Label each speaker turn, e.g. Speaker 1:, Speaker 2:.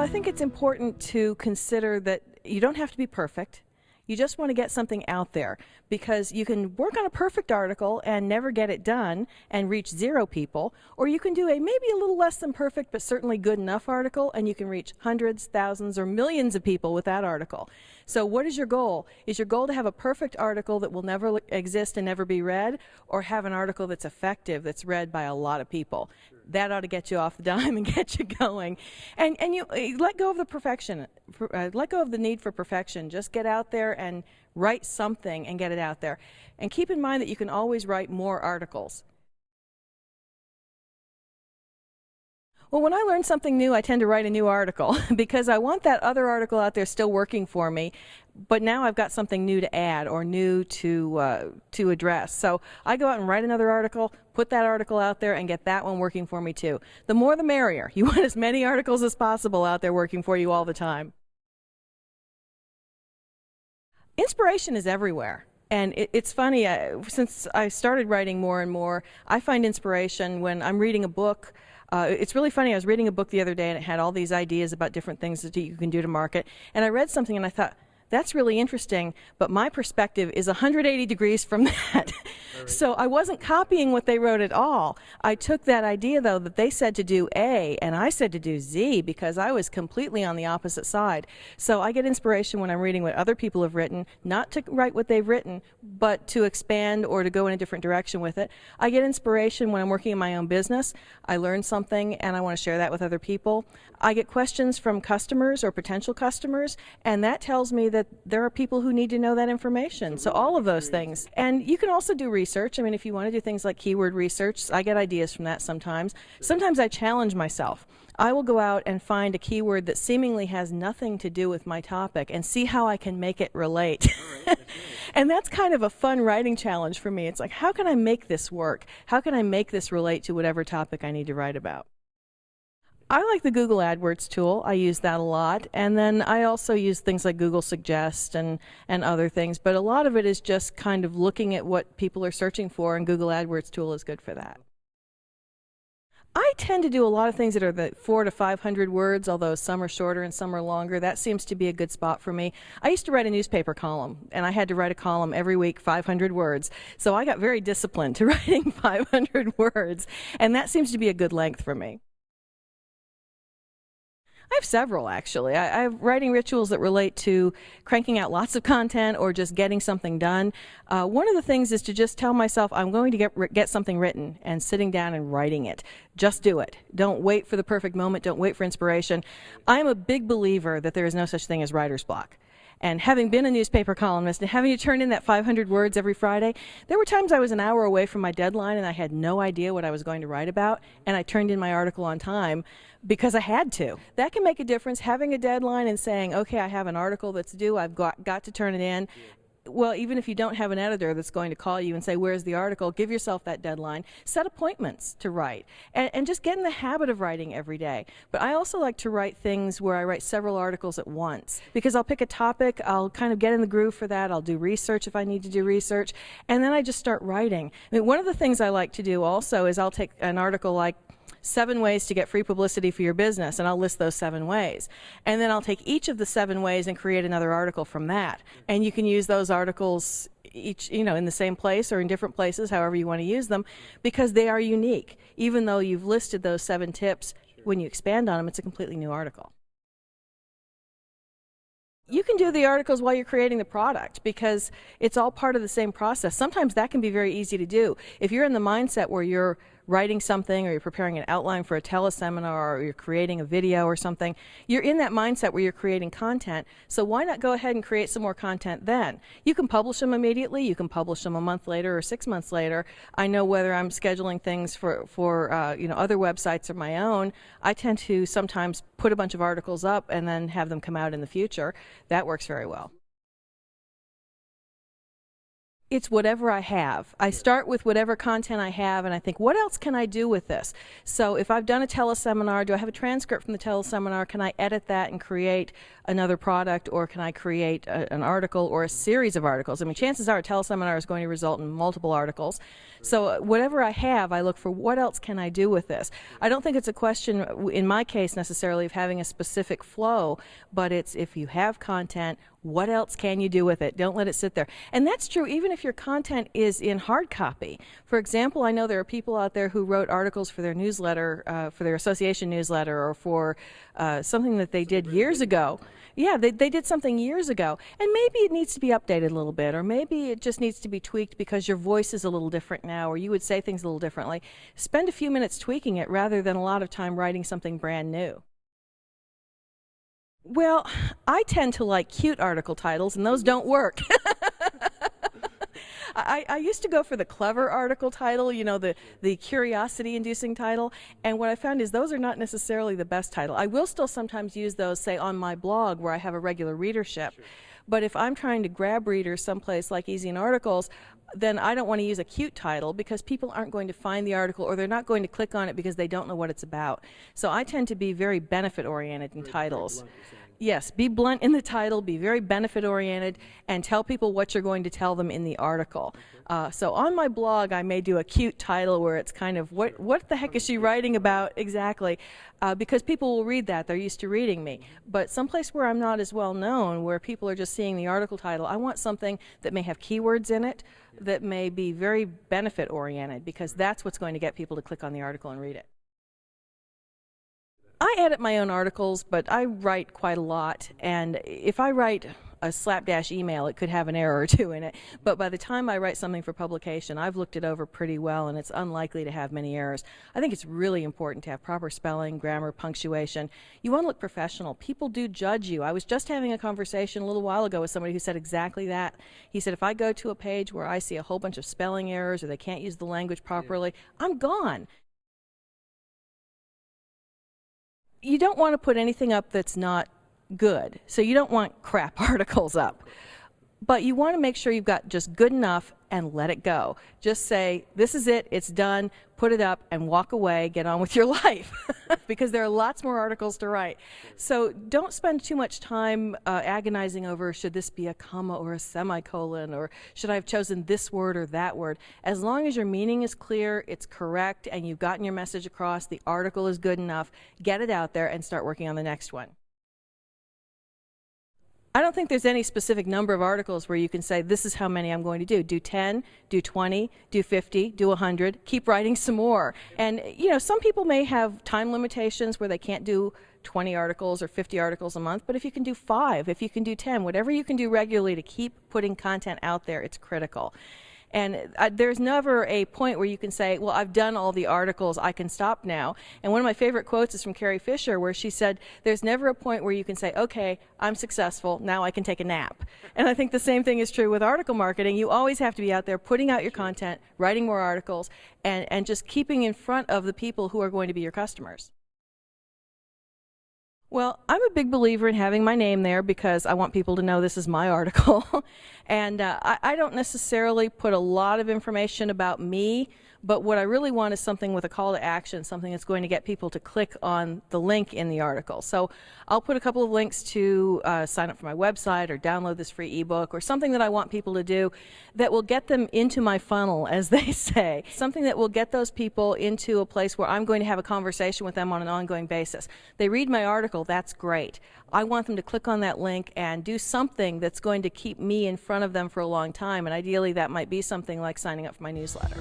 Speaker 1: I think it's important to consider that you don't have to be perfect. You just want to get something out there, because you can work on a perfect article and never get it done and reach 0 people, or you can do a maybe a little less than perfect but certainly good enough article and you can reach hundreds, thousands, or millions of people with that article. So what is your goal? Is your goal to have a perfect article that will never exist and never be read, or have an article that's effective, that's read by a lot of people? That ought to get you off the dime and get you going. And you let go of the perfection, let go of the need for perfection. Just get out there and write something and get it out there. And keep in mind that you can always write more articles. Well, when I learn something new, I tend to write a new article because I want that other article out there still working for me, but now I've got something new to add or new to address. So I go out and write another article, put that article out there, and get that one working for me too. The more the merrier. You want as many articles as possible out there working for you all the time. Inspiration is everywhere. And it's funny, since I started writing more and more, I find inspiration when I'm reading a book. It's really funny, I was reading a book the other day and it had all these ideas about different things that you can do to market. And I read something and I thought, that's really interesting, but my perspective is 180 degrees from that. So I wasn't copying what they wrote at all. I took that idea, though, that they said to do A, and I said to do Z, because I was completely on the opposite side. So I get inspiration when I'm reading what other people have written, not to write what they've written, but to expand or to go in a different direction with it. I get inspiration when I'm working in my own business. I learn something and I want to share that with other people. I get questions from customers or potential customers, and that tells me that there are people who need to know that information. So all of those things. And you can also do research. I mean, if you want to do things like keyword research, I get ideas from that sometimes. Sometimes I challenge myself. I will go out and find a keyword that seemingly has nothing to do with my topic and see how I can make it relate. And that's kind of a fun writing challenge for me. It's like, how can I make this work? How can I make this relate to whatever topic I need to write about? I like the Google AdWords tool. I use that a lot. And then I also use things like Google Suggest and other things. But a lot of it is just kind of looking at what people are searching for, and Google AdWords tool is good for that. I tend to do a lot of things that are the 400 to 500 words, although some are shorter and some are longer. That seems to be a good spot for me. I used to write a newspaper column, and I had to write a column every week, 500 words. So I got very disciplined to writing 500 words, and that seems to be a good length for me. I have several, actually. I have writing rituals that relate to cranking out lots of content or just getting something done. One of the things is to just tell myself I'm going to get something written, and sitting down and writing it. Just do it. Don't wait for the perfect moment. Don't wait for inspiration. I'm a big believer that there is no such thing as writer's block. And having been a newspaper columnist and having to turn in that 500 words every Friday, there were times I was an hour away from my deadline and I had no idea what I was going to write about, and I turned in my article on time because I had to. That can make a difference, having a deadline and saying, okay, I have an article that's due, I've got to turn it in. Well, even if you don't have an editor that's going to call you and say, where's the article, give yourself that deadline. Set appointments to write, and just get in the habit of writing every day. But I also like to write things where I write several articles at once, because I'll pick a topic, I'll kind of get in the groove for that, I'll do research if I need to do research, and then I just start writing. I mean, one of the things I like to do also is I'll take an article like 7 ways to get free publicity for your business, and I'll list those 7 ways. And then I'll take each of the 7 ways and create another article from that. And you can use those articles each, in the same place or in different places, however you want to use them, because they are unique. Even though you've listed those 7 tips, when you expand on them, it's a completely new article. You can do the articles while you're creating the product, because it's all part of the same process. Sometimes that can be very easy to do. If you're in the mindset where you're writing something, or you're preparing an outline for a teleseminar, or you're creating a video or something, you're in that mindset where you're creating content. So why not go ahead and create some more content then? You can publish them immediately. You can publish them a month later or 6 months later. I know whether I'm scheduling things for other websites or my own, I tend to sometimes put a bunch of articles up and then have them come out in the future. That works very well. It's whatever I have. I start with whatever content I have, and I think, what else can I do with this? So if I've done a teleseminar, do I have a transcript from the teleseminar? Can I edit that and create another product, or can I create an article or a series of articles? I mean, chances are a teleseminar is going to result in multiple articles. So whatever I have, I look for what else can I do with this. I don't think it's a question, in my case, necessarily of having a specific flow, but it's if you have content, what else can you do with it? Don't let it sit there. And that's true even if your content is in hard copy. For example, I know there are people out there who wrote articles for their newsletter, for their association newsletter, or for something that they did years ago. Yeah, they did something years ago, and maybe it needs to be updated a little bit, or maybe it just needs to be tweaked because your voice is a little different now, or you would say things a little differently. Spend a few minutes tweaking it rather than a lot of time writing something brand new. Well, I tend to like cute article titles, and those don't work. I used to go for the clever article title, you know, the curiosity-inducing title, and what I found is those are not necessarily the best title. I will still sometimes use those, say, on my blog where I have a regular readership. Sure. But if I'm trying to grab readers someplace like EzineArticles, then I don't want to use a cute title because people aren't going to find the article, or they're not going to click on it because they don't know what it's about. So I tend to be very benefit-oriented in titles. Yes, be blunt in the title, be very benefit-oriented, and tell people what you're going to tell them in the article. So on my blog, I may do a cute title where it's kind of, what the heck is she writing about exactly? Because people will read that. They're used to reading me. But someplace where I'm not as well known, where people are just seeing the article title, I want something that may have keywords in it, that may be very benefit-oriented, because that's what's going to get people to click on the article and read it. I edit my own articles, but I write quite a lot, and if I write a slapdash email, it could have an error or two in it, but by the time I write something for publication, I've looked it over pretty well, and it's unlikely to have many errors. I think it's really important to have proper spelling, grammar, punctuation. You want to look professional. People do judge you. I was just having a conversation a little while ago with somebody who said exactly that. He said, if I go to a page where I see a whole bunch of spelling errors, or they can't use the language properly, I'm gone. You don't want to put anything up that's not good. So you don't want crap articles up. But you want to make sure you've got just good enough and let it go. Just say, this is it, it's done, put it up, and walk away, get on with your life. Because there are lots more articles to write. So don't spend too much time agonizing over, should this be a comma or a semicolon, or should I have chosen this word or that word. As long as your meaning is clear, it's correct, and you've gotten your message across, the article is good enough, get it out there and start working on the next one. I don't think there's any specific number of articles where you can say, this is how many I'm going to do. Do 10, do 20, do 50, do 100, keep writing some more. And, you know, some people may have time limitations where they can't do 20 articles or 50 articles a month, but if you can do 5, if you can do 10, whatever you can do regularly to keep putting content out there, it's critical. And there's never a point where you can say, well, I've done all the articles, I can stop now. And one of my favorite quotes is from Carrie Fisher, where she said, there's never a point where you can say, okay, I'm successful, now I can take a nap. And I think the same thing is true with article marketing. You always have to be out there putting out your content, writing more articles, and just keeping in front of the people who are going to be your customers. Well, I'm a big believer in having my name there because I want people to know this is my article. And I don't necessarily put a lot of information about me, but what I really want is something with a call to action, something that's going to get people to click on the link in the article. So I'll put a couple of links to sign up for my website or download this free ebook, or something that I want people to do that will get them into my funnel, as they say. Something that will get those people into a place where I'm going to have a conversation with them on an ongoing basis. They read my article, that's great. I want them to click on that link and do something that's going to keep me in front of them for a long time, and ideally that might be something like signing up for my newsletter.